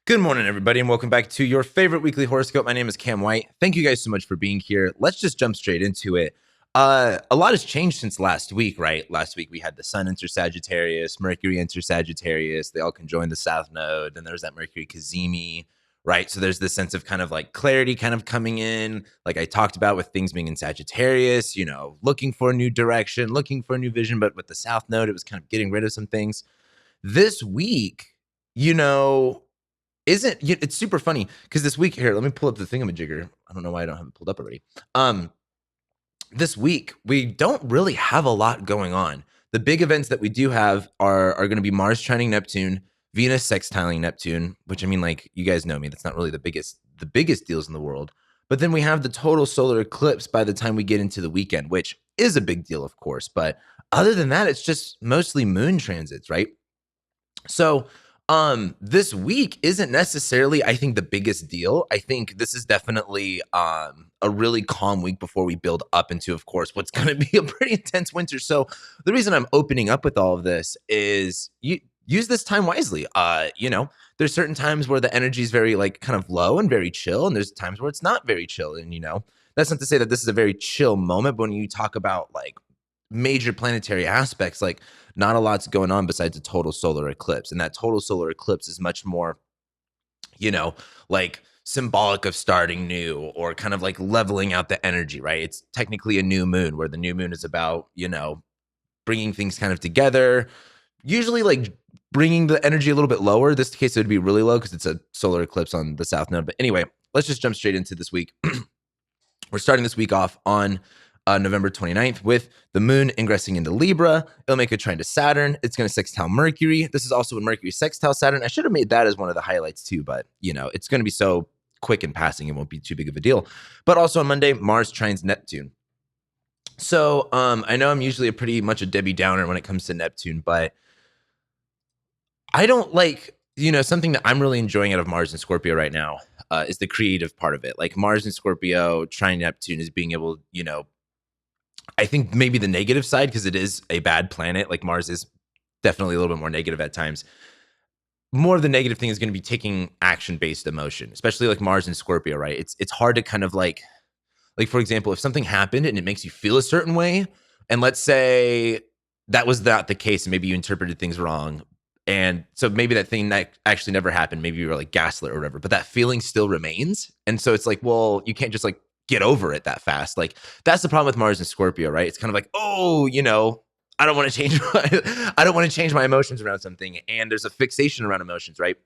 Good morning, everybody, and welcome back to your favorite weekly horoscope. My name is Cam White. Thank you guys so much for being here. Let's just jump straight into it. A lot has changed since last week, right? Last week we had the Sun enter Sagittarius, Mercury enter Sagittarius. They all conjoined the South Node. Then there's that Mercury Cazimi, right? So there's this sense of kind of like clarity kind of coming in, like I talked about with things being in Sagittarius, looking for a new direction, looking for a new vision. But with the South Node, it was kind of getting rid of some things. This week, you know, it's super funny because this week here, let me pull up the thingamajigger. I don't know why I don't have it pulled up already. This week we don't really have a lot going on. The big events that we do have are going to be Mars trining Neptune, Venus sextiling Neptune, which I mean, like, you guys know me, that's not really the biggest deals in the world. But then we have the total solar eclipse by the time we get into the weekend, which is a big deal, of course. But other than that, it's just mostly moon transits, right? So this week isn't necessarily, I think, the biggest deal. I think this is definitely a really calm week before we build up into, of course, what's going to be a pretty intense winter. So the reason I'm opening up with all of this is you use this time wisely. There's certain times where the energy is very like kind of low and very chill, and there's times where it's not very chill. And that's not to say that this is a very chill moment, but when you talk about like major planetary aspects, like not a lot's going on besides a total solar eclipse. And that total solar eclipse is much more, like symbolic of starting new or kind of like leveling out the energy, right? It's technically a new moon, where the new moon is about, bringing things kind of together, usually like bringing the energy a little bit lower. This case, it would be really low because it's a solar eclipse on the South Node. But anyway, let's just jump straight into this week. We're starting this week off on November 29th with the moon ingressing into Libra. It'll make a trine to Saturn. It's going to sextile Mercury. This is also when Mercury sextile Saturn. I should have made that as one of the highlights too, but it's going to be so quick in passing, it won't be too big of a deal. But also on Monday, Mars trines Neptune. So I know I'm usually pretty much a Debbie Downer when it comes to Neptune, but I don't like, something that I'm really enjoying out of Mars and Scorpio right now is the creative part of it. Like Mars and Scorpio trine Neptune is being able, I think maybe the negative side, because it is a bad planet. Like Mars is definitely a little bit more negative at times. More of the negative thing is going to be taking action-based emotion, especially like Mars and Scorpio, right? It's hard to kind of like for example, if something happened and it makes you feel a certain way, and let's say that was not the case, and maybe you interpreted things wrong, and so maybe that thing that actually never happened, maybe you were like gaslit or whatever, but that feeling still remains. And so it's like, well, you can't just like get over it that fast. Like that's the problem with Mars and Scorpio, right? It's kind of like, oh, I don't want to change I don't want to change my emotions around something. And there's a fixation around emotions, right?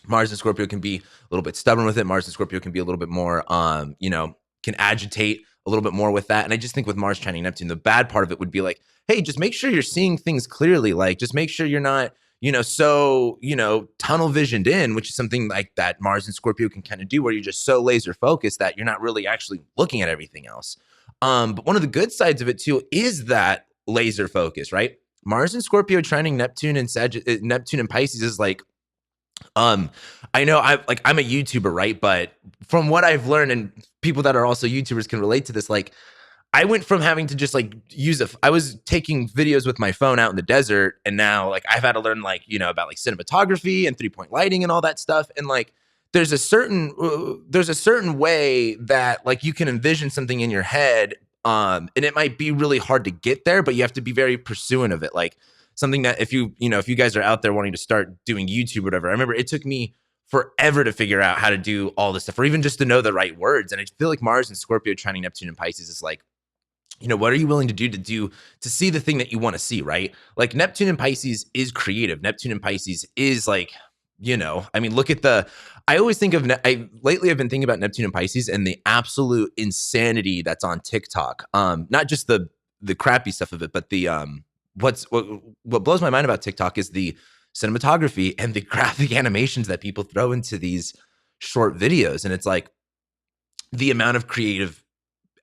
Mars and Scorpio can be a little bit stubborn with it. Mars and Scorpio can be a little bit more can agitate a little bit more with that. And I just think with Mars trining Neptune, the bad part of it would be like, hey, just make sure you're seeing things clearly. Like just make sure you're not so, tunnel visioned in, which is something like that Mars and Scorpio can kind of do, where you're just so laser focused that you're not really actually looking at everything else. But one of the good sides of it too is that laser focus, right? Mars and Scorpio trining Neptune and Neptune and Pisces is like, I know I'm a YouTuber, right? But from what I've learned, and people that are also YouTubers can relate to this, like I went from having to just like I was taking videos with my phone out in the desert, and now like I've had to learn like, about like cinematography and 3-point lighting and all that stuff. And like, there's a certain way that like you can envision something in your head. And it might be really hard to get there, but you have to be very pursuant of it. Like something that if you guys are out there wanting to start doing YouTube or whatever, I remember it took me forever to figure out how to do all this stuff, or even just to know the right words. And I feel like Mars and Scorpio trining Neptune and Pisces is like, what are you willing to do to see the thing that you want to see, right? Like Neptune and Pisces is creative. Neptune and Pisces is like, I mean, look at I always think of, lately I've been thinking about Neptune and Pisces and the absolute insanity that's on TikTok. Not just the crappy stuff of it, but the, what blows my mind about TikTok is the cinematography and the graphic animations that people throw into these short videos. And it's like the amount of creative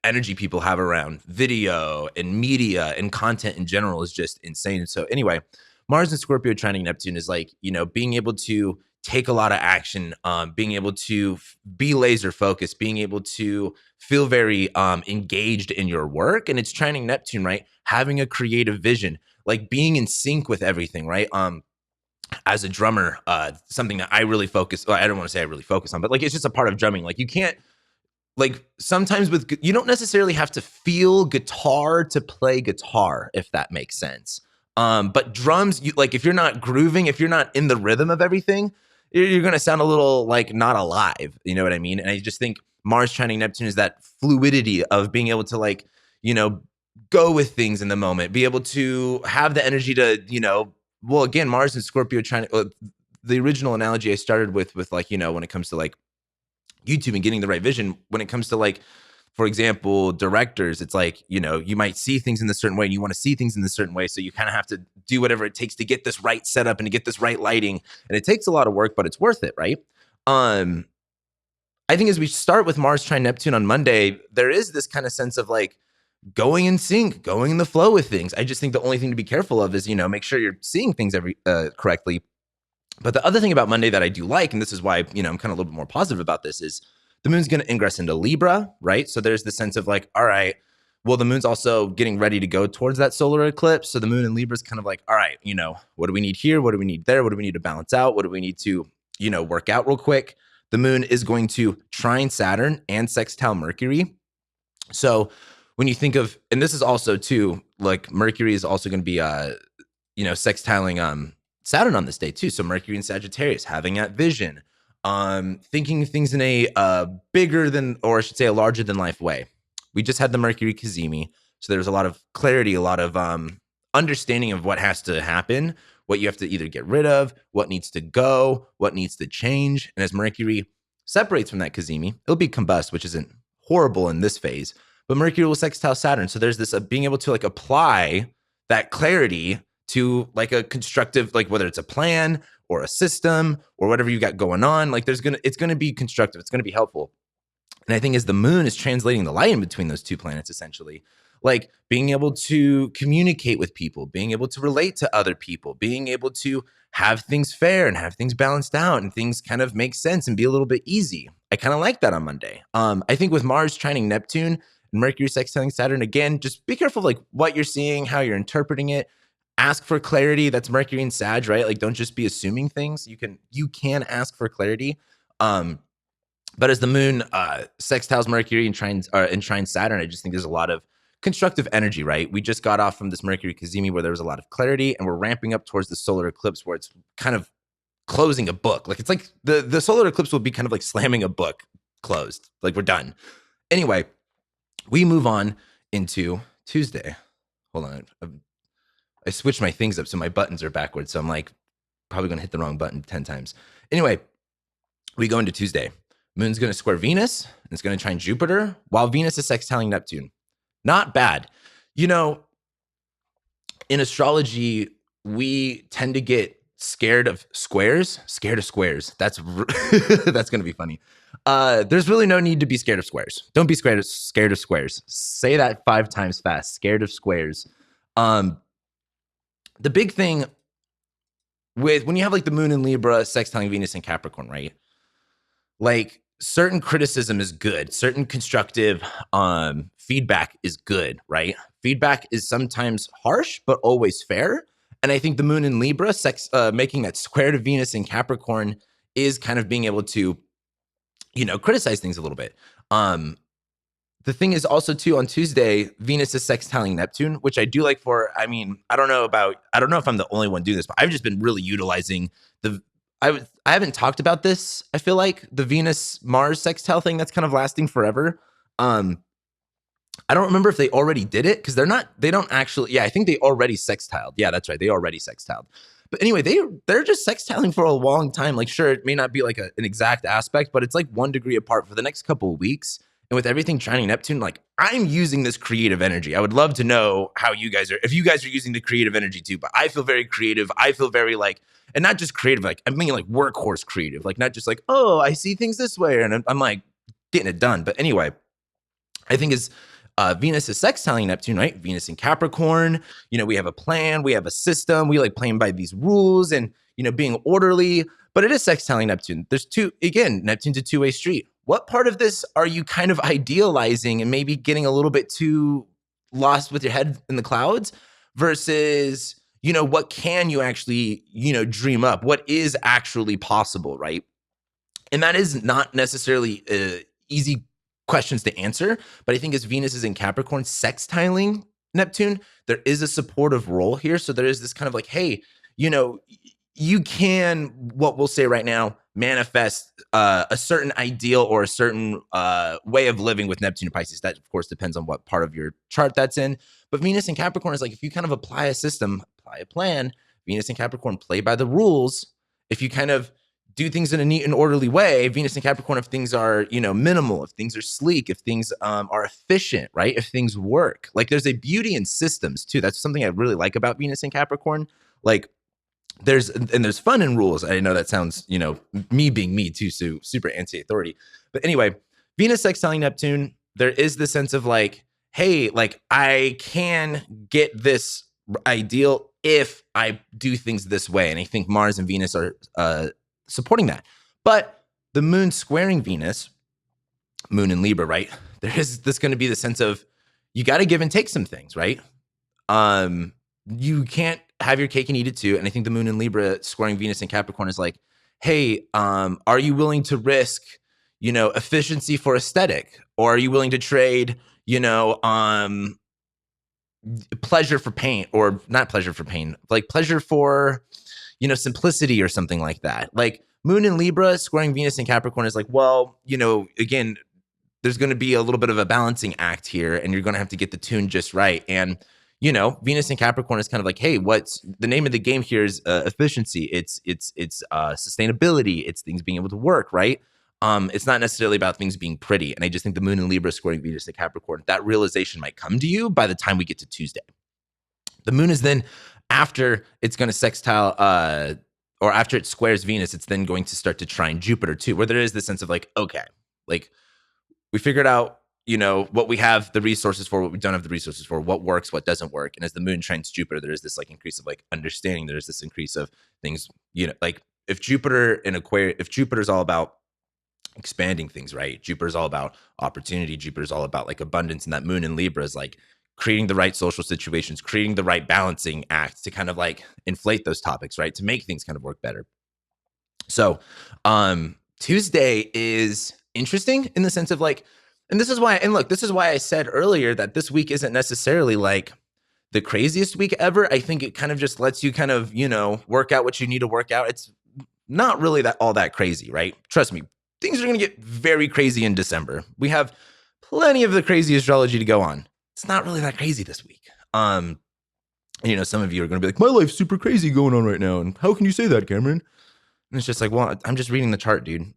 energy people have around video and media and content in general is just insane. And so anyway, Mars and Scorpio trining Neptune is like, being able to take a lot of action, being able to be laser focused, being able to feel very engaged in your work. And it's trining Neptune, right? Having a creative vision, like being in sync with everything, right? as a drummer, something that I really focus. Well, I don't want to say I really focus on, but like it's just a part of drumming. Like you can't like sometimes with you don't necessarily have to feel guitar to play guitar, if that makes sense. But drums, you like if you're not grooving, if you're not in the rhythm of everything, you're gonna sound a little like not alive. You know what I mean? And I just think Mars trining Neptune is that fluidity of being able to like, you know, go with things in the moment, be able to have the energy to, you know, well, again, Mars and Scorpio trying to, the original analogy I started with like, you know, when it comes to like YouTube and getting the right vision, when it comes to like, for example, directors, it's like, you know, you might see things in a certain way and you want to see things in a certain way. So you kind of have to do whatever it takes to get this right setup and to get this right lighting. And it takes a lot of work, but it's worth it, right? I think as we start with Mars trine Neptune on Monday, there is this kind of sense of like going in sync, going in the flow with things. I just think the only thing to be careful of is, you know, make sure you're seeing things correctly. But the other thing about Monday that I do like, and this is why, you know, I'm kind of a little bit more positive about this, is the moon's going to ingress into Libra, right? So there's the sense of like, all right, well, the moon's also getting ready to go towards that solar eclipse. So the moon in Libra is kind of like, all right, you know, what do we need here? What do we need there? What do we need to balance out? What do we need to, you know, work out real quick? The moon is going to trine Saturn and sextile Mercury. So when you think of, and this is also too, like Mercury is also going to be, you know, sextiling Saturn on this day too. So Mercury and Sagittarius having that vision, thinking things in a bigger than, or I should say a larger than life way. We just had the Mercury Cazimi. So there's a lot of clarity, a lot of understanding of what has to happen, what you have to either get rid of, what needs to go, what needs to change. And as Mercury separates from that Cazimi, it'll be combust, which isn't horrible in this phase, but Mercury will sextile Saturn. So there's this being able to like apply that clarity to like a constructive, like whether it's a plan or a system or whatever you got going on, like it's gonna be constructive. It's gonna be helpful. And I think as the moon is translating the light in between those two planets, essentially, like being able to communicate with people, being able to relate to other people, being able to have things fair and have things balanced out and things kind of make sense and be a little bit easy. I kind of like that on Monday. I think with Mars trining Neptune and Mercury sextiling Saturn, again, just be careful of like what you're seeing, how you're interpreting it. Ask for clarity. That's Mercury and Sag, right? Like don't just be assuming things. You can ask for clarity. But as the moon sextiles Mercury and trines Saturn, I just think there's a lot of constructive energy, right? We just got off from this Mercury Cazimi where there was a lot of clarity, and we're ramping up towards the solar eclipse where it's kind of closing a book. Like it's like the solar eclipse will be kind of like slamming a book closed. Like we're done. Anyway, we move on into Tuesday. Hold on. I switched my things up so my buttons are backwards. So I'm like probably going to hit the wrong button 10 times. Anyway, we go into Tuesday. Moon's going to square Venus, and it's going to trine Jupiter, while Venus is sextiling Neptune. Not bad. You know, in astrology, we tend to get scared of squares. That's that's going to be funny. There's really no need to be scared of squares. Don't be scared of squares. Say that 5 times fast. Scared of squares. The big thing with when you have like the moon in Libra sextiling Venus in Capricorn, right? Like certain criticism is good. Certain constructive feedback is good, right? Feedback is sometimes harsh, but always fair. And I think the moon in Libra making that square to Venus in Capricorn is kind of being able to, you know, criticize things a little bit. The thing is also too on Tuesday, Venus is sextiling Neptune, which I do like for, I mean, I don't know if I'm the only one doing this, but I've just been really utilizing I haven't talked about this. I feel like the Venus Mars sextile thing that's kind of lasting forever. I don't remember if they already did it because they don't actually. Yeah, I think they already sextiled. Yeah, that's right. They already sextiled. But anyway, they're just sextiling for a long time. Like, sure, it may not be like an exact aspect, but it's like 1 degree apart for the next couple of weeks. And with everything trining Neptune, like I'm using this creative energy. I would love to know how you guys are, if you guys are using the creative energy too, but I feel very creative. I feel very like, and not just creative, like I mean like workhorse creative, like not just like, oh, I see things this way. And I'm like getting it done. But anyway, I think as Venus is sextiling Neptune, right? Venus in Capricorn, you know, we have a plan, we have a system, we like playing by these rules and, you know, being orderly, but it is sextiling Neptune. There's Neptune's a two-way street. What part of this are you kind of idealizing and maybe getting a little bit too lost with your head in the clouds versus, what can you actually, dream up? What is actually possible, right? And that is not necessarily easy questions to answer, but I think as Venus is in Capricorn sextiling Neptune, there is a supportive role here. So there is this kind of like, hey, you can, what we'll say right now, manifest a certain ideal or a certain way of living with Neptune and Pisces. That, of course, depends on what part of your chart that's in. But Venus and Capricorn is like, if you kind of apply a system, apply a plan, Venus and Capricorn play by the rules. If you kind of do things in a neat and orderly way, Venus and Capricorn, if things are, minimal, if things are sleek, if things are efficient, right? If things work, like there's a beauty in systems too. That's something I really like about Venus and Capricorn. Like there's fun in rules. I know that sounds, me being me too, so super anti-authority. But anyway, Venus sextiling Neptune, there is the sense of like, hey, like I can get this ideal if I do things this way. And I think Mars and Venus are supporting that. But the moon squaring Venus, moon in Libra, right? There is this going to be the sense of you got to give and take some things, right? You can't have your cake and eat it too. And I think the moon in Libra squaring Venus and Capricorn is like, hey, are you willing to risk, efficiency for aesthetic? Or are you willing to trade, pleasure for pain, or not pleasure for pain, like pleasure for, simplicity or something like that. Like moon in Libra squaring Venus and Capricorn is like, well, again, there's going to be a little bit of a balancing act here, and you're going to have to get the tune just right. And, Venus and Capricorn is kind of like, hey, what's the name of the game here is efficiency. It's sustainability. It's things being able to work, right? It's not necessarily about things being pretty. And I just think the moon in Libra squaring Venus and Capricorn, that realization might come to you by the time we get to Tuesday. The moon is then, after it's going to sextile, or after it squares Venus, it's then going to start to trine Jupiter too, where there is this sense of like, okay, like we figured out, what we have the resources for, what we don't have the resources for, what works, what doesn't work. And as the moon trines Jupiter, there is this like increase of like understanding. There's this increase of things, like if Jupiter in Aquarius, if Jupiter's all about expanding things, right? Jupiter's all about opportunity. Jupiter's all about like abundance. And that moon in Libra is like creating the right social situations, creating the right balancing act to kind of like inflate those topics, right? To make things kind of work better. So Tuesday is interesting in the sense of like, and this is why I said earlier that this week isn't necessarily like the craziest week ever. I think it kind of just lets you kind of, work out what you need to work out. It's not really all that crazy, right? Trust me, things are going to get very crazy in December. We have plenty of the crazy astrology to go on. It's not really that crazy this week. Some of you are going to be like, my life's super crazy going on right now. And how can you say that, Cameron? And it's just like, well, I'm just reading the chart, dude.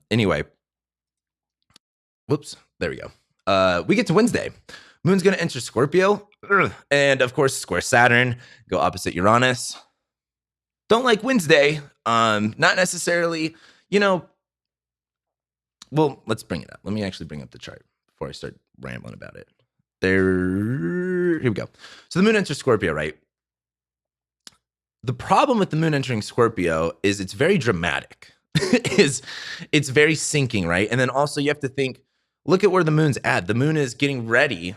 Anyway, whoops, there we go. We get to Wednesday. Moon's going to enter Scorpio. And of course, square Saturn, go opposite Uranus. Don't like Wednesday. Not necessarily, well, let's bring it up. Let me actually bring up the chart before I start rambling about it. Here we go. So the moon enters Scorpio, right? The problem with the moon entering Scorpio is it's very dramatic. It's very sinking, right? And then also you have to think, look at where the moon's at. The moon is getting ready.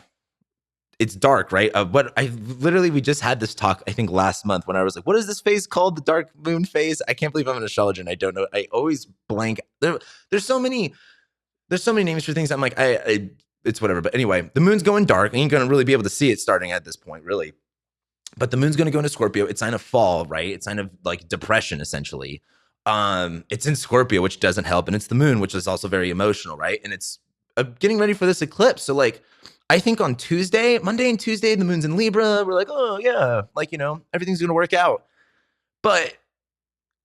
It's dark, right? We just had this talk, I think last month, when I was like, what is this phase called? The dark moon phase? I can't believe I'm an astrologer and I don't know. I always blank. There's so many names for things. I'm like, it's whatever. But anyway, the moon's going dark. You ain't going to really be able to see it starting at this point, really. But the moon's going to go into Scorpio. It's sign of fall, right? It's sign of like depression, essentially. It's in Scorpio, which doesn't help. And it's the moon, which is also very emotional, right? And it's getting ready for this eclipse. So like, I think on Monday and Tuesday, the moon's in Libra. We're like, oh yeah, like, everything's going to work out. But,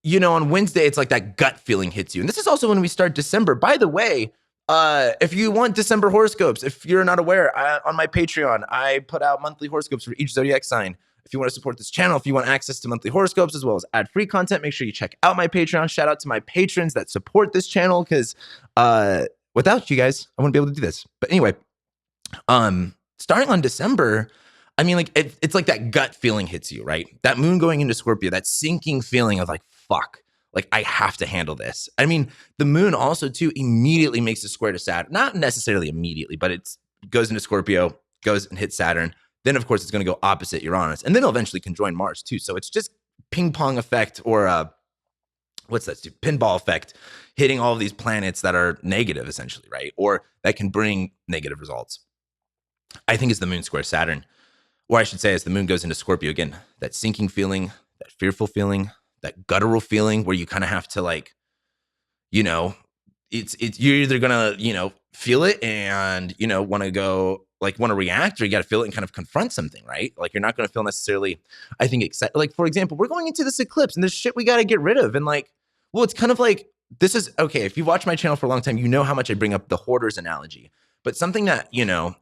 on Wednesday, it's like that gut feeling hits you. And this is also when we start December. By the way, if you want December horoscopes, if you're not aware, on my Patreon, I put out monthly horoscopes for each zodiac sign. If you want to support this channel, if you want access to monthly horoscopes as well as ad-free content, make sure you check out my Patreon. Shout out to my patrons that support this channel, because without you guys, I wouldn't be able to do this. But anyway, starting on December, I mean, like it's like that gut feeling hits you, right? That moon going into Scorpio, that sinking feeling of like, fuck, like I have to handle this. I mean, the moon also too immediately makes a square to Saturn. Not necessarily immediately, but it goes into Scorpio, goes and hits Saturn. Then, of course, it's going to go opposite Uranus, and then it'll eventually conjoin Mars too. So it's just ping pong effect, or what's that? Pinball effect, hitting all of these planets that are negative, essentially, right? Or that can bring negative results. I think it's the moon square Saturn, or I should say, as the moon goes into Scorpio again, that sinking feeling, that fearful feeling, that guttural feeling where you kind of have to, like, you know, it's you're either gonna, feel it and, want to go, like, want to react, or you got to feel it and kind of confront something, right? Like, you're not going to feel necessarily, I think, excited. Like, for example, we're going into this eclipse and there's shit we got to get rid of. And, like, well, it's kind of like, this is okay. If you've watched my channel for a long time, you know how much I bring up the hoarders analogy. But something that,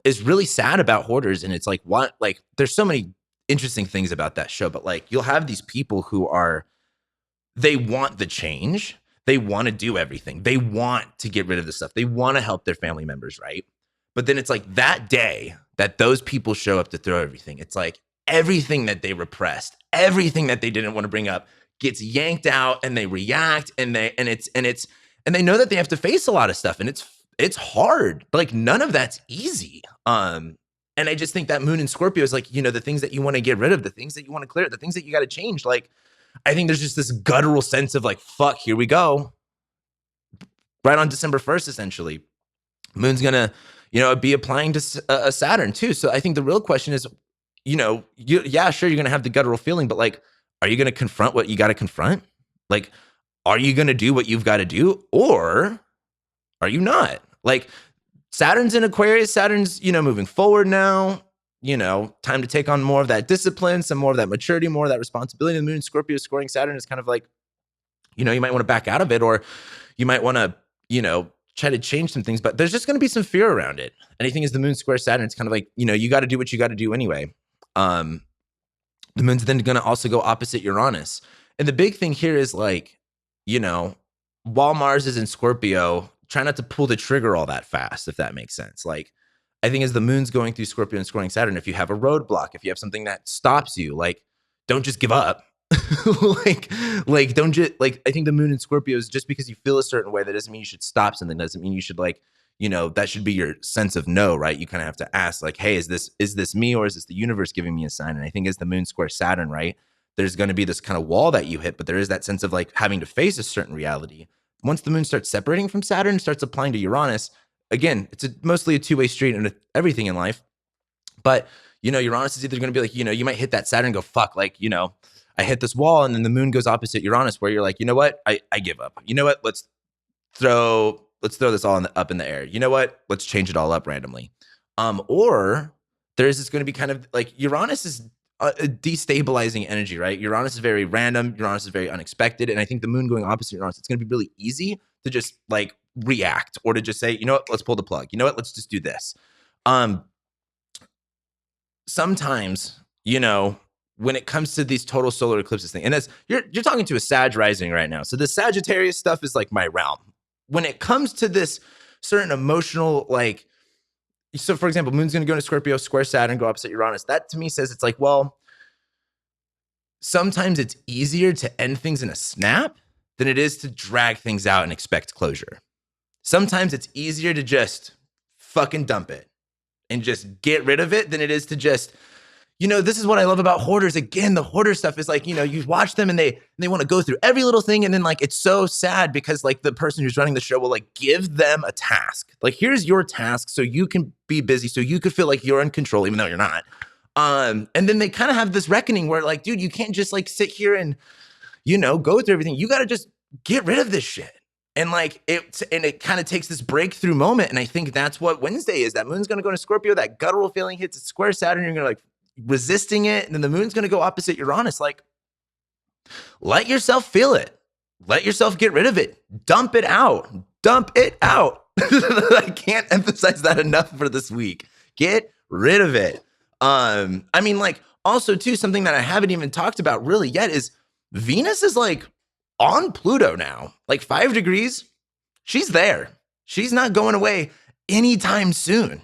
is really sad about hoarders, and it's like, what, like, there's so many interesting things about that show, but, like, you'll have these people who they want the change. They want to do everything. They want to get rid of the stuff. They want to help their family members, right? But then it's like that day that those people show up to throw everything, it's like everything that they repressed, everything that they didn't want to bring up gets yanked out, and they react, and they know that they have to face a lot of stuff, and it's hard. Like, none of that's easy. And I just think that moon in Scorpio is like, the things that you want to get rid of, the things that you want to clear, the things that you got to change. Like, I think there's just this guttural sense of, like, fuck, here we go. Right on December 1st, essentially. Moon's going to, be applying to Saturn too. So I think the real question is, yeah, sure, you're going to have the guttural feeling, but, like, are you going to confront what you got to confront? Like, are you going to do what you've got to do, or are you not? Like, Saturn's in Aquarius. Saturn's, moving forward now. Time to take on more of that discipline, some more of that maturity, more of that responsibility. The moon in Scorpio scoring Saturn is kind of like, you might want to back out of it, or you might want to, try to change some things, but there's just going to be some fear around it. Anything is the moon square Saturn. It's kind of like, you got to do what you got to do anyway. The moon's then going to also go opposite Uranus. And the big thing here is, like, while Mars is in Scorpio, try not to pull the trigger all that fast, if that makes sense. Like, I think as the moon's going through Scorpio and scoring Saturn, if you have a roadblock, if you have something that stops you, like, don't just give up. like don't just, like, I think the moon in Scorpio is, just because you feel a certain way, that doesn't mean you should stop something. Doesn't mean you should, like, that should be your sense of no, right? You kind of have to ask, like, hey, is this me, or is this the universe giving me a sign? And I think as the moon squares Saturn, right, there's going to be this kind of wall that you hit, but there is that sense of, like, having to face a certain reality. Once the moon starts separating from Saturn, starts applying to Uranus, again, it's mostly a two-way street in everything in life. But, Uranus is either going to be like, you might hit that Saturn and go, fuck, like, I hit this wall, and then the moon goes opposite Uranus, where you're like, you know what? I give up. You know what? Let's throw this all up in the air. You know what? Let's change it all up randomly. Or there's this going to be kind of like, Uranus is a destabilizing energy, right? Uranus is very random. Uranus is very unexpected. And I think the moon going opposite Uranus, it's going to be really easy to just, like, react, or to just say, you know what? Let's pull the plug. You know what? Let's just do this. Sometimes, when it comes to these total solar eclipses thing, and as you're talking to a Sag rising right now, so the Sagittarius stuff is, like, my realm. When it comes to this certain emotional, like, so for example, moon's going to go into Scorpio, square Saturn, go opposite Uranus. That to me says, it's like, well, sometimes it's easier to end things in a snap than it is to drag things out and expect closure. Sometimes it's easier to just fucking dump it and just get rid of it than it is to just, this is what I love about hoarders. Again, the hoarder stuff is like, you watch them and they want to go through every little thing. And then, like, it's so sad because, like, the person who's running the show will, like, give them a task. Like, here's your task so you can be busy, so you could feel like you're in control, even though you're not. And then they kind of have this reckoning where, like, dude, you can't just, like, sit here and, go through everything. You got to just get rid of this shit. And, like, it kind of takes this breakthrough moment. And I think that's what Wednesday is. That moon's going to go into Scorpio. That guttural feeling hits a square Saturn. You're going to, like, resisting it, and then the moon's going to go opposite Uranus. Like, let yourself feel it. Let yourself get rid of it. Dump it out. I can't emphasize that enough for this week. Get rid of it. I mean, like, also too, something that I haven't even talked about really yet is Venus is, like, on Pluto now, like 5 degrees. She's there. She's not going away anytime soon.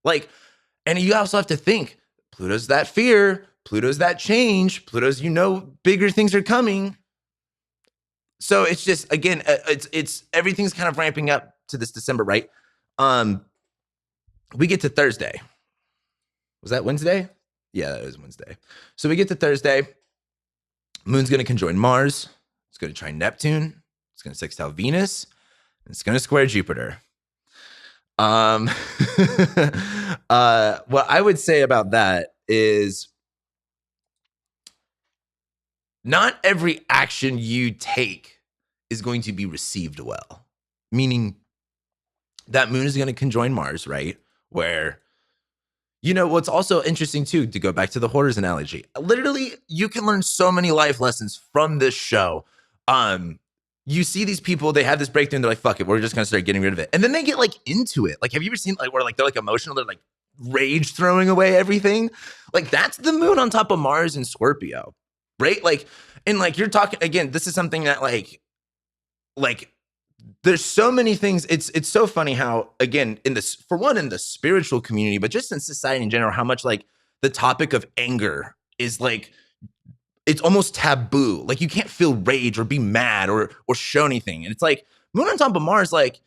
Like, and you also have to think, Pluto's that fear, Pluto's that change, Pluto's, bigger things are coming. So it's just, again, it's everything's kind of ramping up to this December, right? We get to Thursday. Was that Wednesday? Yeah, that is Wednesday. So we get to Thursday. Moon's going to conjoin Mars. It's going to trine Neptune. It's going to sextile Venus. And it's going to square Jupiter. What I would say about that is not every action you take is going to be received well. Meaning that Moon is going to conjoin Mars, right? Where, what's also interesting too, to go back to the hoarders analogy, literally you can learn so many life lessons from this show. You see these people, they have this breakthrough and they're like, fuck it, we're just gonna start getting rid of it. And then they get like into it. Like, have you ever seen like where like they're like emotional, they're like rage throwing away everything? Like that's the Moon on top of Mars and Scorpio, right? Like, and like you're talking again, this is something that like there's so many things. It's so funny how, again, in this, for one, in the spiritual community, but just in society in general, how much like the topic of anger is like, it's almost taboo. Like you can't feel rage or be mad or show anything. And it's like Moon on top of Mars, like,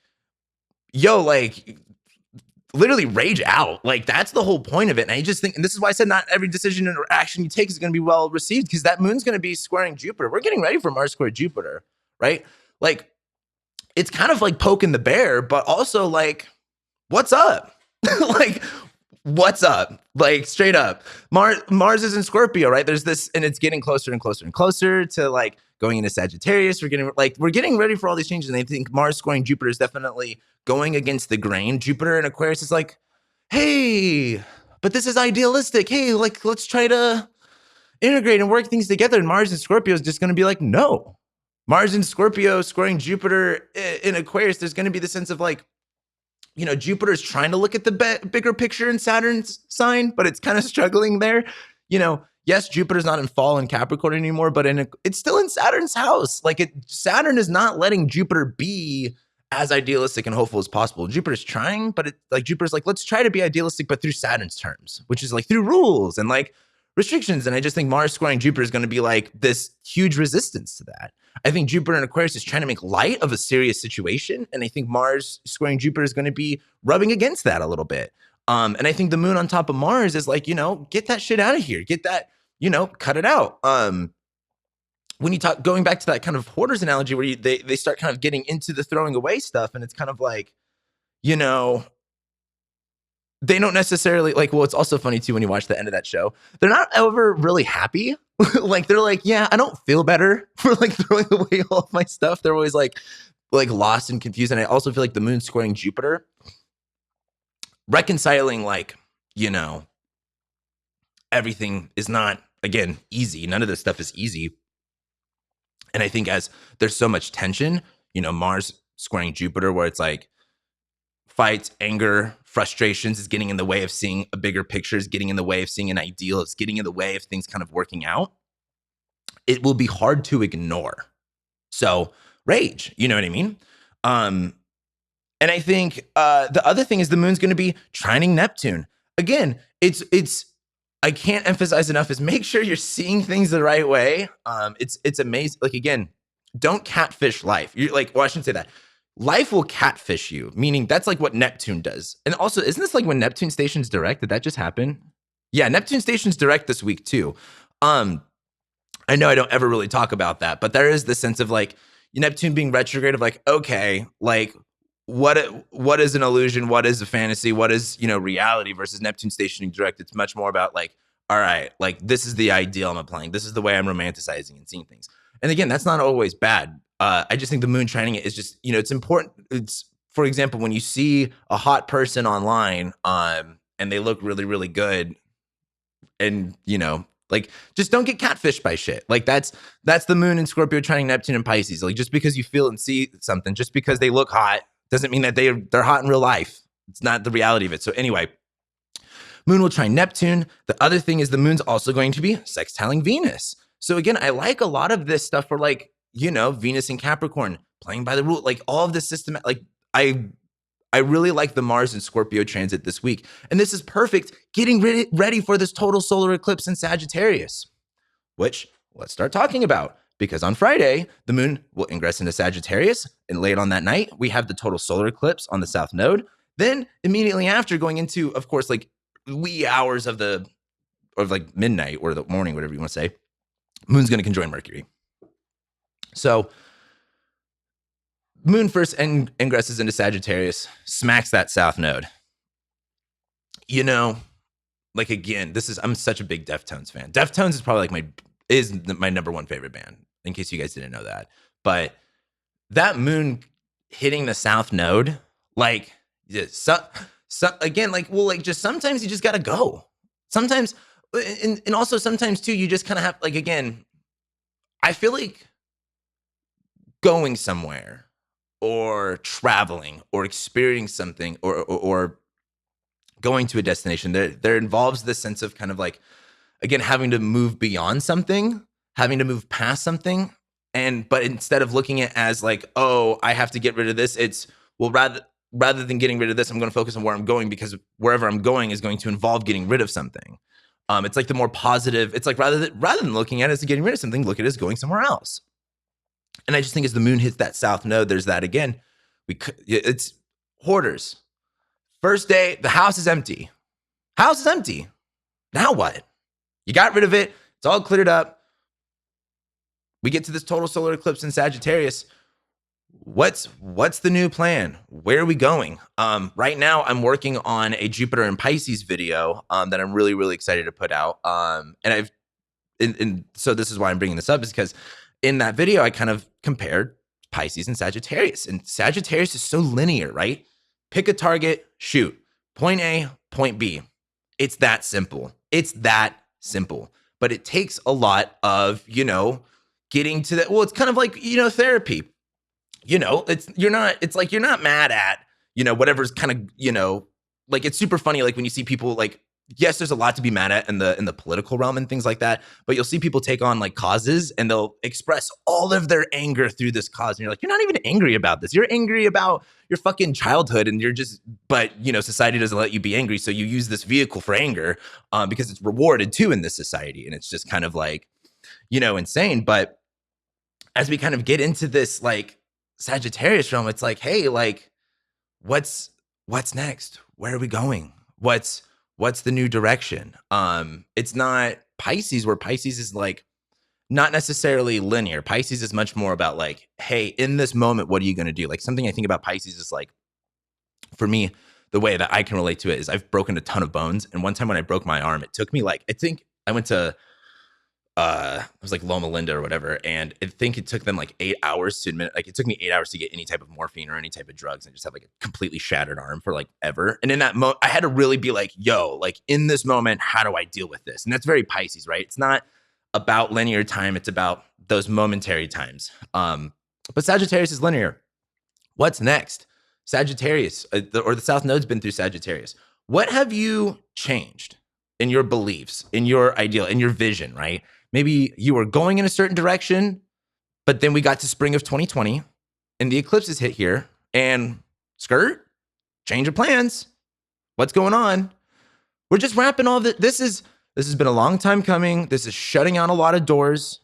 yo, like literally rage out. Like that's the whole point of it. And I just think, and this is why I said not every decision or action you take is going to be well received, because that Moon's going to be squaring Jupiter. We're getting ready for Mars square Jupiter, right? Like it's kind of like poking the bear, but also like, what's up? Like, what's up? Like straight up. Mars is in Scorpio, right? There's this, and it's getting closer and closer and closer to like going into Sagittarius. We're getting ready for all these changes. And I think Mars squaring Jupiter is definitely going against the grain. Jupiter in Aquarius is like, hey, but this is idealistic. Hey, like, let's try to integrate and work things together. And Mars in Scorpio is just going to be like, no. Mars in Scorpio squaring Jupiter in Aquarius, there's going to be the sense of like, Jupiter's trying to look at the bigger picture in Saturn's sign, but it's kind of struggling there. Yes, Jupiter's not in fall in Capricorn anymore, but it's still in Saturn's house. Like Saturn is not letting Jupiter be as idealistic and hopeful as possible. Jupiter's trying, but Jupiter's like, let's try to be idealistic, but through Saturn's terms, which is like through rules and like restrictions. And I just think Mars squaring Jupiter is going to be like this huge resistance to that. I think Jupiter in Aquarius is trying to make light of a serious situation. And I think Mars squaring Jupiter is going to be rubbing against that a little bit. And I think the Moon on top of Mars is like, get that shit out of here. Get that, cut it out. When you talk, going back to that kind of hoarders analogy where they start kind of getting into the throwing away stuff. And it's kind of like, they don't necessarily like, well, it's also funny too, when you watch the end of that show, they're not ever really happy. Like, they're like, yeah, I don't feel better for like throwing away all of my stuff. They're always like lost and confused. And I also feel like the Moon squaring Jupiter, reconciling like, everything is not, again, easy. None of this stuff is easy. And I think as there's so much tension, Mars squaring Jupiter, where it's like fights, anger, frustrations is getting in the way of seeing a bigger picture, is getting in the way of seeing an ideal, is getting in the way of things kind of working out. It will be hard to ignore. So rage, you know what I mean? And I think the other thing is the Moon's going to be trining Neptune. Again, it's I can't emphasize enough is make sure you're seeing things the right way. It's amazing. Like, again, don't catfish life. You're like, well, I shouldn't say that. Life will catfish you, meaning that's like what Neptune does. And also, isn't this like when Neptune stations direct? Did that just happen? Yeah, Neptune stations direct this week too. I know I don't ever really talk about that, but there is this sense of like Neptune being retrograde of like, okay, like what is an illusion? What is a fantasy? What is, reality versus Neptune stationing direct? It's much more about like, all right, like this is the ideal I'm applying. This is the way I'm romanticizing and seeing things. And again, that's not always bad. I just think the Moon trining it is just, it's important. It's, for example, when you see a hot person online and they look really, really good and, like, just don't get catfished by shit. Like that's the Moon in Scorpio trining Neptune and Pisces. Like just because you feel and see something, just because they look hot doesn't mean that they're hot in real life. It's not the reality of it. So anyway, Moon will trine Neptune. The other thing is the Moon's also going to be sextiling Venus. So again, I like a lot of this stuff for like, Venus and Capricorn playing by the rule, like all of the system. Like I really like the Mars and Scorpio transit this week. And this is perfect getting ready for this total solar eclipse in Sagittarius, which let's start talking about, because on Friday, the Moon will ingress into Sagittarius, and late on that night, we have the total solar eclipse on the South Node. Then immediately after, going into, of course, like wee hours of the or like midnight or the morning, whatever you want to say, moon's going to conjoin Mercury. So moon first ingresses into Sagittarius, smacks that south node. You know, like again, I'm such a big Deftones fan. Deftones is probably like my number one favorite band, in case you guys didn't know that. But that moon hitting the south node, like, again, like, well, like, just sometimes you just gotta go. Sometimes, and also sometimes too, you just kind of have, like, again, I feel like going somewhere or traveling or experiencing something or going to a destination, there involves this sense of kind of like, again, having to move beyond something, having to move past something. But instead of looking at it as like, oh, I have to get rid of this, it's, well, rather than getting rid of this, I'm going to focus on where I'm going, because wherever I'm going is going to involve getting rid of something. It's like the more positive. It's like rather than looking at it as getting rid of something, look at it as going somewhere else. And I just think as the moon hits that south node, there's that again. It's hoarders. First day, the house is empty. House is empty. Now what? You got rid of it. It's all cleared up. We get to this total solar eclipse in Sagittarius. What's the new plan? Where are we going? Right now, I'm working on a Jupiter and Pisces video that I'm really, really excited to put out. And so this is why I'm bringing this up, is because in that video, I kind of compared Pisces and Sagittarius. And Sagittarius is so linear, right? Pick a target, shoot. Point A, point B. It's that simple. It's that simple. But it takes a lot of, getting to that. Well, it's kind of like, therapy. It's like you're not mad at, whatever's kind of, like, it's super funny. Like when you see people, like, yes, there's a lot to be mad at in the political realm and things like that, but you'll see people take on like causes and they'll express all of their anger through this cause. And you're like, you're not even angry about this. You're angry about your fucking childhood, and but society doesn't let you be angry. So you use this vehicle for anger because it's rewarded too in this society. And it's just kind of like, insane. But as we kind of get into this like Sagittarius realm, it's like, hey, like, what's next? Where are we going? What's the new direction? It's not Pisces, where Pisces is like not necessarily linear. Pisces is much more about like, hey, in this moment, what are you going to do? Like, something I think about Pisces is like, for me, the way that I can relate to it is I've broken a ton of bones. And one time when I broke my arm, it took me like, I think I went to, it was like Loma Linda or whatever. And I think it took them like 8 hours to admit, like it took me 8 hours to get any type of morphine or any type of drugs. And just have like a completely shattered arm for like ever. And in that moment, I had to really be like, yo, like in this moment, how do I deal with this? And that's very Pisces, right? It's not about linear time. It's about those momentary times. But Sagittarius is linear. What's next? Sagittarius, or the South Node's been through Sagittarius. What have you changed in your beliefs, in your ideal, in your vision, right? Maybe you were going in a certain direction, but then we got to spring of 2020 and the eclipses hit here and change of plans. What's going on? We're just wrapping all that. This has been a long time coming. This is shutting out a lot of doors.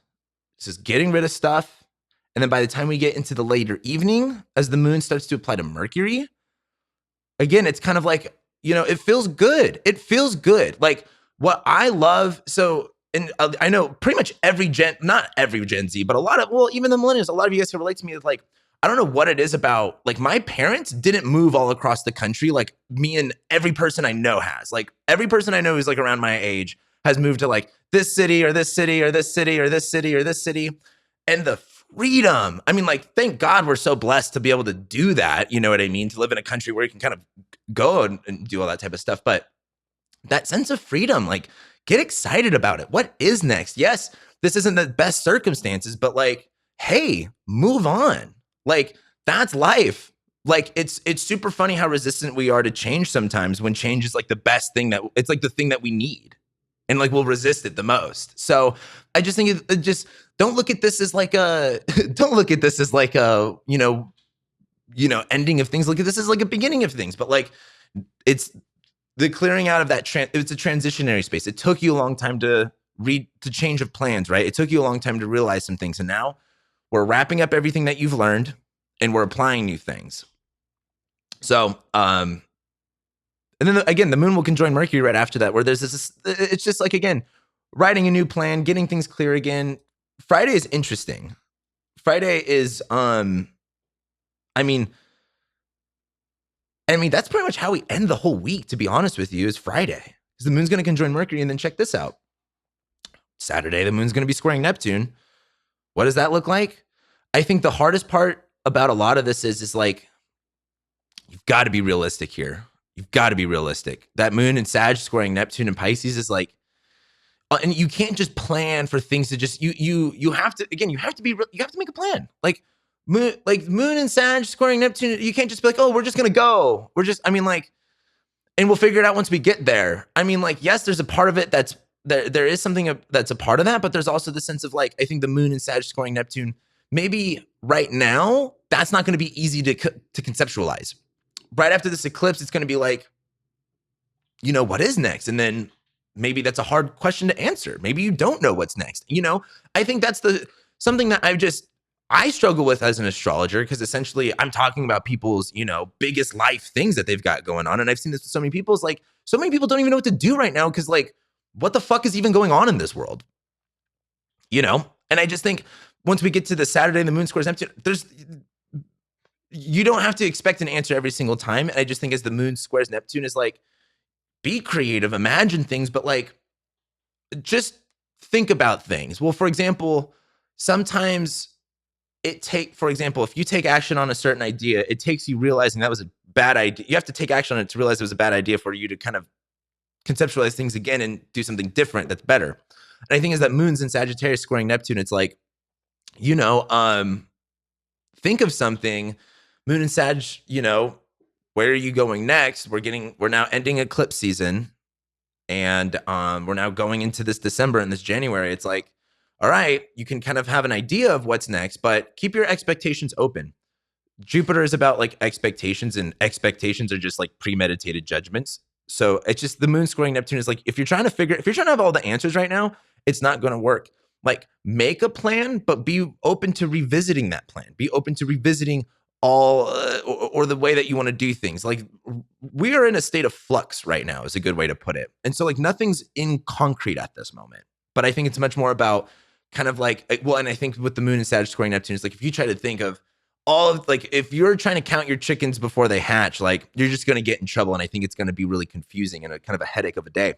This is getting rid of stuff. And then by the time we get into the later evening, as the moon starts to apply to Mercury, again, it's kind of like, it feels good. It feels good. Like what I love. So, and I know pretty much not every Gen Z, but a lot of, well, even the millennials, a lot of you guys can relate to me with like, I don't know what it is about, like my parents didn't move all across the country. Like me and every person I know has, like every person I know who's like around my age has moved to like this city or this city or this city or this city or this city. And the freedom, I mean, like, thank God we're so blessed to be able to do that. You know what I mean? To live in a country where you can kind of go and do all that type of stuff. But that sense of freedom, like, get excited about it. What is next? Yes, this isn't the best circumstances, but like, hey, move on. Like, that's life. Like, it's super funny how resistant we are to change sometimes, when change is like the best thing it's like the thing that we need. And like, we'll resist it the most. So I just think it just, don't look at this as like a, ending of things. Look at this as like a beginning of things, but like, it's the clearing out of that, it's a transitionary space. It took you a long time to change of plans, right? It took you a long time to realize some things. And now we're wrapping up everything that you've learned and we're applying new things. So, And then again, the moon will conjoin Mercury right after that, where there's this, it's just like, again, writing a new plan, getting things clear again. Friday is interesting. Friday is, I mean, that's pretty much how we end the whole week, to be honest with you, is Friday. Because the moon's going to conjoin Mercury, and then check this out. Saturday, the moon's going to be squaring Neptune. What does that look like? I think the hardest part about a lot of this is like, you've got to be realistic here. You've got to be realistic. That moon in Sag squaring Neptune and Pisces is like, and you can't just plan for things to just, you have to, again, you have to make a plan. Like moon and Sag squaring Neptune, you can't just be like, oh, we're just going to go. And we'll figure it out once we get there. Yes, there's a part of it there is something that's a part of that, but there's also the sense of like, I think the moon and Sag squaring Neptune, maybe right now, that's not going to be easy to conceptualize. Right after this eclipse, it's going to be like, what is next? And then maybe that's a hard question to answer. Maybe you don't know what's next. I think that's something that I struggle with as an astrologer, because essentially I'm talking about people's, biggest life things that they've got going on. And I've seen this with so many people. It's like, so many people don't even know what to do right now, because like, what the fuck is even going on in this world? And I just think once we get to the Saturday, the moon squares Neptune, you don't have to expect an answer every single time. And I just think as the moon squares Neptune is like, be creative, imagine things, but like, just think about things. Well, for example, sometimes if you take action on a certain idea, it takes you realizing that was a bad idea. You have to take action on it to realize it was a bad idea for you to kind of conceptualize things again and do something different that's better. And I think as that moon's in Sagittarius squaring Neptune, it's like, think of something, moon and Sag, where are you going next? We're now ending eclipse season, and we're now going into this December and this January. It's like, all right, you can kind of have an idea of what's next, but keep your expectations open. Jupiter is about like expectations, and expectations are just like premeditated judgments. So it's just the moon squaring Neptune is like, if you're trying to have all the answers right now, it's not going to work. Like, make a plan, but be open to revisiting that plan. Be open to revisiting all or the way that you want to do things. Like, we are in a state of flux right now is a good way to put it. And so like, nothing's in concrete at this moment, but I think it's much more about kind of like, well, and I think with the moon and Sag squaring Neptune, it's like, if you try to think of if you're trying to count your chickens before they hatch, like, you're just going to get in trouble. And I think it's going to be really confusing and a kind of a headache of a day.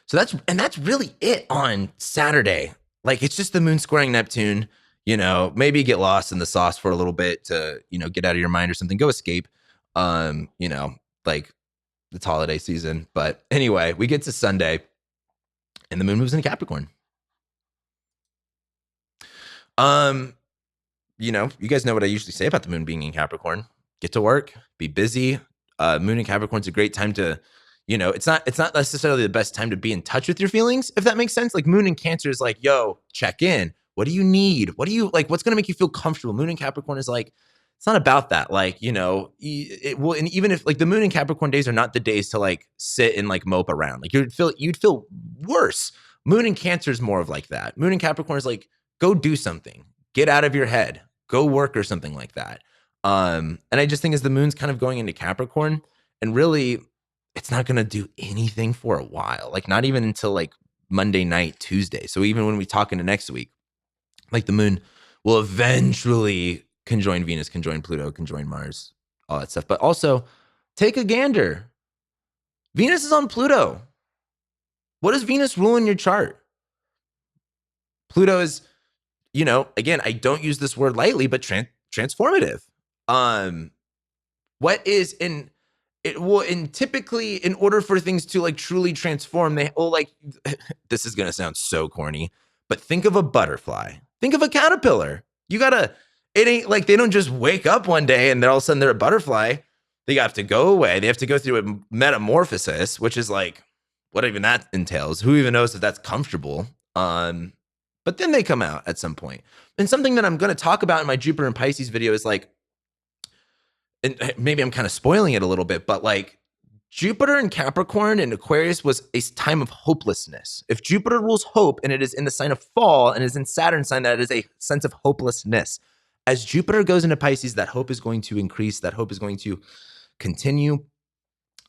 So that's really it on Saturday. Like, it's just the moon squaring Neptune, maybe get lost in the sauce for a little bit to, get out of your mind or something, go escape, like it's holiday season. But anyway, we get to Sunday and the moon moves into Capricorn. You guys know what I usually say about the moon being in Capricorn. Get to work, be busy. Moon in Capricorn's a great time to, it's not necessarily the best time to be in touch with your feelings, if that makes sense. Like, moon in Cancer is like, yo, check in. What do you need? What do you like? What's going to make you feel comfortable? Moon in Capricorn is like, it's not about that. Like, it will, and even if like the moon in Capricorn days are not the days to like sit and like mope around, like you'd feel worse. Moon in Cancer is more of like that. Moon in Capricorn is like, go do something, get out of your head, go work or something like that. And I just think as the moon's kind of going into Capricorn, and really it's not going to do anything for a while, like not even until like Monday night, Tuesday. So even when we talk into next week, like the moon will eventually conjoin Venus, conjoin Pluto, conjoin Mars, all that stuff. But also take a gander. Venus is on Pluto. What does Venus rule in your chart? Pluto is, again, I don't use this word lightly, but transformative. What is in it? Well, in typically, in order for things to like truly transform, this is gonna sound so corny, but think of a butterfly. Think of a caterpillar. It ain't like they don't just wake up one day and all of a sudden they're a butterfly. They have to go away. They have to go through a metamorphosis, which is like, what even that entails. Who even knows if that's comfortable? But then they come out at some point. And something that I'm going to talk about in my Jupiter and Pisces video is like, and maybe I'm kind of spoiling it a little bit, but like Jupiter and Capricorn and Aquarius was a time of hopelessness. If Jupiter rules hope and it is in the sign of fall and is in Saturn sign, that is a sense of hopelessness. As Jupiter goes into Pisces, that hope is going to increase. That hope is going to continue.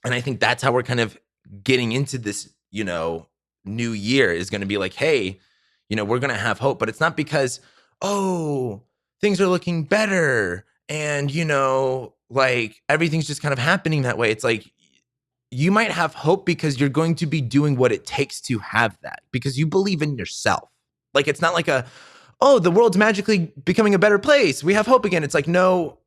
And I think that's how we're kind of getting into this, new year is going to be like, hey, we're going to have hope, but it's not because, oh, things are looking better and, like everything's just kind of happening that way. It's like you might have hope because you're going to be doing what it takes to have that because you believe in yourself. Like, it's not like oh, the world's magically becoming a better place. We have hope again. It's like, no,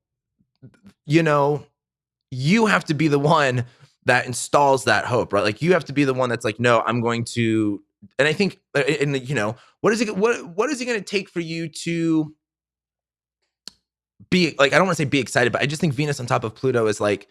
you have to be the one that installs that hope, right? Like you have to be the one that's like, no, I'm going to, and I think, what is it going to take for you to be like, I don't want to say be excited, but I just think Venus on top of Pluto is like,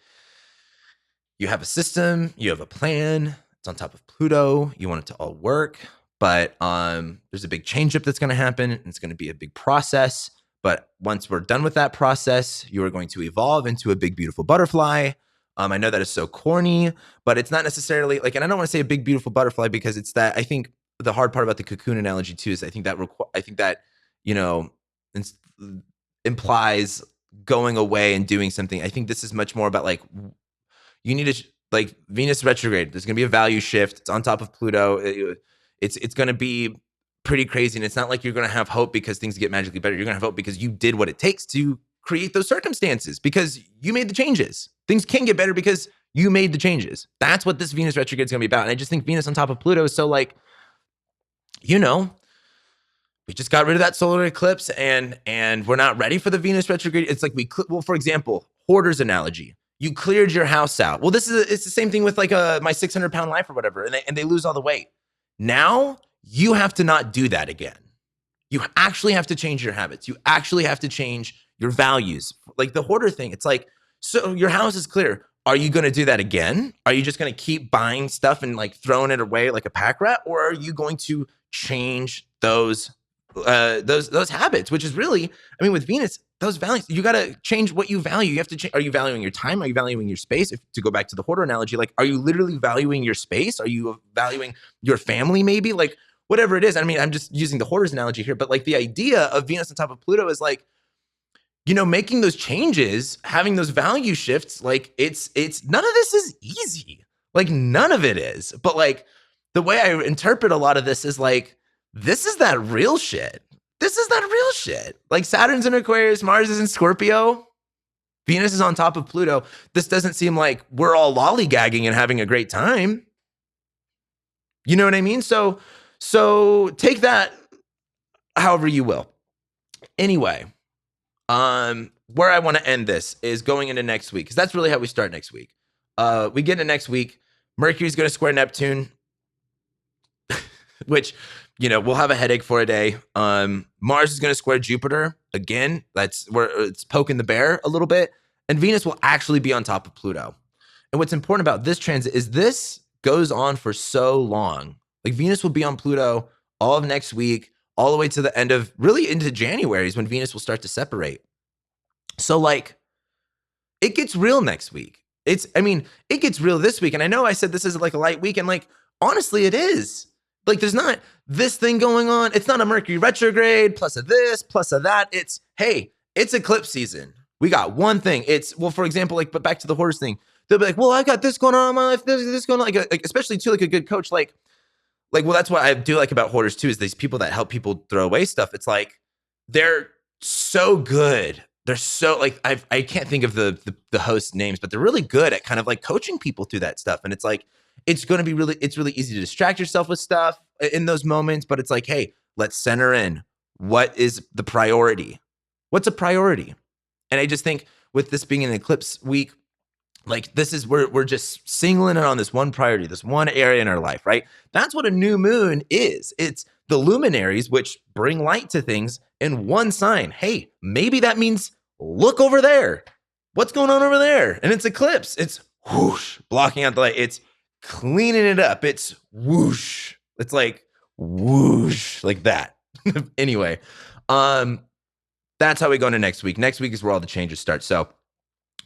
you have a system, you have a plan, it's on top of Pluto, you want it to all work, but there's a big change up that's going to happen, and it's going to be a big process. But once we're done with that process, you are going to evolve into a big, beautiful butterfly. I know that is so corny, but it's not necessarily like, and I don't want to say a big, beautiful butterfly because it's that, I think the hard part about the cocoon analogy too is I think that, implies going away and doing something. I think this is much more about like, you need to, like Venus retrograde, there's going to be a value shift. It's on top of Pluto. It's going to be pretty crazy. And it's not like you're going to have hope because things get magically better. You're going to have hope because you did what it takes to create those circumstances, because you made the changes. Things can get better because you made the changes. That's what this Venus retrograde is going to be about. And I just think Venus on top of Pluto is so like, we just got rid of that solar eclipse and we're not ready for the Venus retrograde. It's like for example, hoarder's analogy. You cleared your house out. Well, it's the same thing with like my 600-pound life or whatever, and they lose all the weight. Now you have to not do that again. You actually have to change your habits. You actually have to change your values. Like the hoarder thing, it's like, so your house is clear. Are you going to do that again? Are you just going to keep buying stuff and like throwing it away like a pack rat? Or are you going to change those habits, which is really, I mean, with Venus, those values, you got to change what you value. You have to change. Are you valuing your time? Are you valuing your space? To go back to the hoarder analogy, like, are you literally valuing your space? Are you valuing your family? Maybe like whatever it is. I mean, I'm just using the hoarder's analogy here, but like the idea of Venus on top of Pluto is like, making those changes, having those value shifts, like it's none of this is easy. Like none of it is. But like the way I interpret a lot of this is like, this is that real shit. This is that real shit. Like Saturn's in Aquarius, Mars is in Scorpio, Venus is on top of Pluto. This doesn't seem like we're all lollygagging and having a great time. You know what I mean? So take that however you will. Anyway, where I want to end this is going into next week, because that's really how we start next week. We get into next week. Mercury's going to square Neptune, which, we'll have a headache for a day. Mars is going to square Jupiter again. That's where it's poking the bear a little bit. And Venus will actually be on top of Pluto. And what's important about this transit is this goes on for so long. Like Venus will be on Pluto all of next week, all the way to the end of really into January is when Venus will start to separate. So like it gets real next week. It gets real this week. And I know I said this is like a light week, and like, honestly, it is. Like there's not this thing going on. It's not a Mercury retrograde plus of this, plus of that. It's, hey, it's eclipse season. We got one thing. It's, well, for example, like, but back to the horse thing. They'll be like, well, I got this going on in my life, this going on. Like especially too, like a good coach, like, well, that's what I do like about hoarders too, is these people that help people throw away stuff. It's like, they're so good. They're so like, I can't think of the host names, but they're really good at kind of like coaching people through that stuff. And it's like, it's really easy to distract yourself with stuff in those moments, but it's like, hey, let's center in. What is the priority? What's a priority? And I just think with this being an eclipse week, like this is we're just singling it on this one priority, this one area in our life, right? That's what a new moon is. It's the luminaries which bring light to things in one sign. Hey, maybe that means look over there. What's going on over there? And it's eclipse. It's whoosh, blocking out the light. It's cleaning it up. It's whoosh. It's like whoosh, like that. Anyway, that's how we go into next week. Next week is where all the changes start. So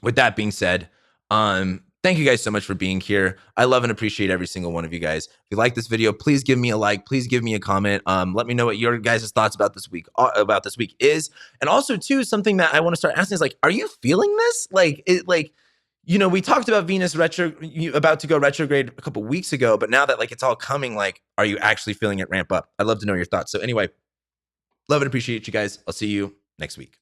with that being said, thank you guys so much for being here. I love and appreciate every single one of you guys. If you like this video, please give me a like, please give me a comment. Let me know what your guys' thoughts about this week is. And also too, something that I want to start asking is like, are you feeling this? Like we talked about Venus about to go retrograde a couple weeks ago, but now that like it's all coming, like, are you actually feeling it ramp up? I'd love to know your thoughts. So anyway, love and appreciate you guys. I'll see you next week.